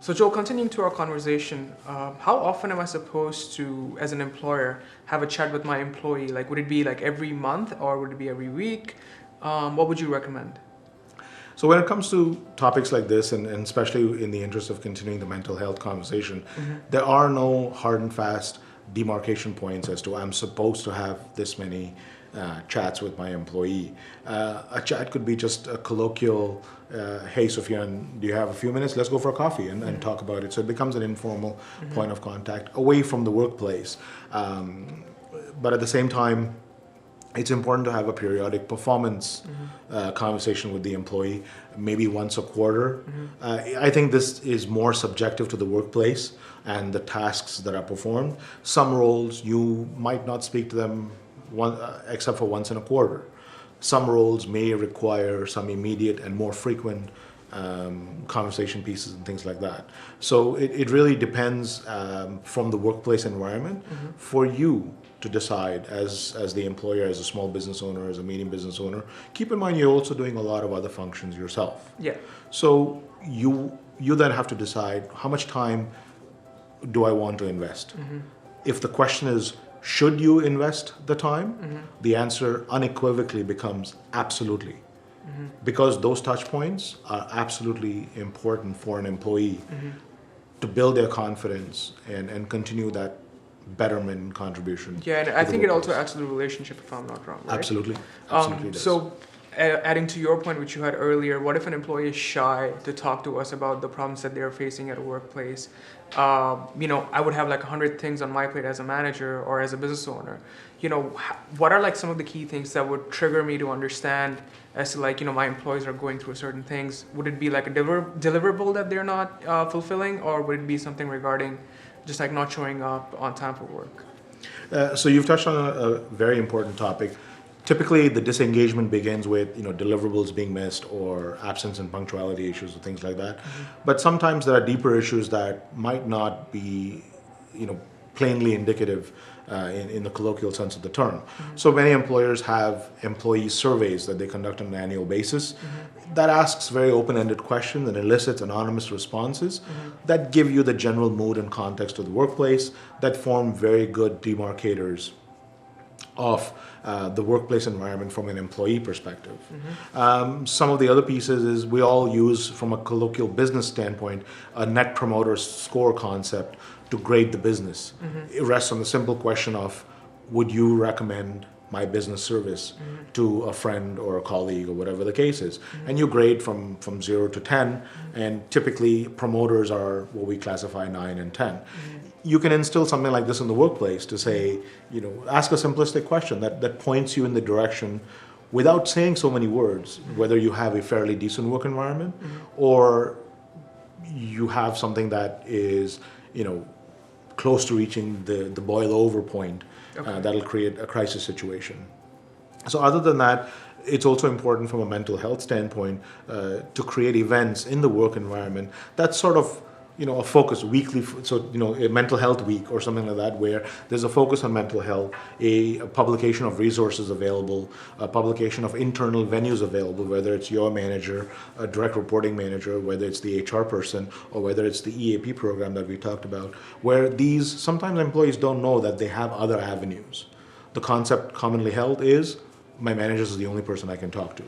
So Joel, continuing to our conversation, how often am I supposed to, as an employer, have a chat with my employee? Like, would it be like every month or would it be every week? What would you recommend? So when it comes to topics like this, and especially in the interest of continuing the mental health conversation, there are no hard and fast demarcation points as to I'm supposed to have this many chats with my employee. A chat could be just a colloquial, hey Sufyan, do you have a few minutes? Let's go for a coffee and talk about it. So it becomes an informal point of contact away from the workplace. But at the same time, it's important to have a periodic performance conversation with the employee, maybe once a quarter. I think this is more subjective to the workplace and the tasks that are performed. Some roles you might not speak to them except for once in a quarter. Some roles may require some immediate and more frequent conversation pieces and things like that. So it really depends from the workplace environment for you to decide as the employer, as a small business owner, as a medium business owner. Keep in mind you're also doing a lot of other functions yourself. Yeah. So you then have to decide how much time do I want to invest. If the question is, should you invest the time? The answer unequivocally becomes absolutely. Because those touch points are absolutely important for an employee to build their confidence and continue that betterment and contribution. Yeah, and I think it also adds to the relationship, if I'm not wrong, right? Absolutely. Absolutely does. So, adding to your point, which you had earlier, what if an employee is shy to talk to us about the problems that they're facing at a workplace? I would have like 100 things on my plate as a manager or as a business owner. What are like some of the key things that would trigger me to understand as to like, my employees are going through certain things? Would it be like a deliverable that they're not fulfilling, or would it be something regarding just like not showing up on time for work? So you've touched on a very important topic. Typically, the disengagement begins with deliverables being missed or absence and punctuality issues or things like that. But sometimes there are deeper issues that might not be, plainly indicative in the colloquial sense of the term. So many employers have employee surveys that they conduct on an annual basis that asks very open-ended questions and elicits anonymous responses that give you the general mood and context of the workplace, that form very good demarcators of the workplace environment from an employee perspective. Some of the other pieces is we all use, from a colloquial business standpoint, a net promoter score concept to grade the business. It rests on the simple question of, would you recommend my business service to a friend or a colleague or whatever the case is? And you grade from 0 to 10, and typically promoters are what we classify 9 and 10. You can instill something like this in the workplace to say, ask a simplistic question that points you in the direction without saying so many words, whether you have a fairly decent work environment or you have something that is, close to reaching the boil over point. That'll create a crisis situation. So other than that, it's also important from a mental health standpoint to create events in the work environment that's sort of a focus weekly, a mental health week or something like that, where there's a focus on mental health, a publication of resources available, a publication of internal venues available, whether it's your manager, a direct reporting manager, whether it's the HR person, or whether it's the EAP program that we talked about, where sometimes employees don't know that they have other avenues. The concept commonly held is, my manager is the only person I can talk to.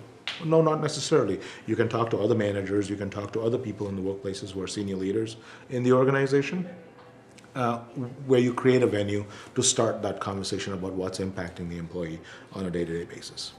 No, not necessarily. You can talk to other managers, you can talk to other people in the workplaces who are senior leaders in the organization, where you create a venue to start that conversation about what's impacting the employee on a day-to-day basis.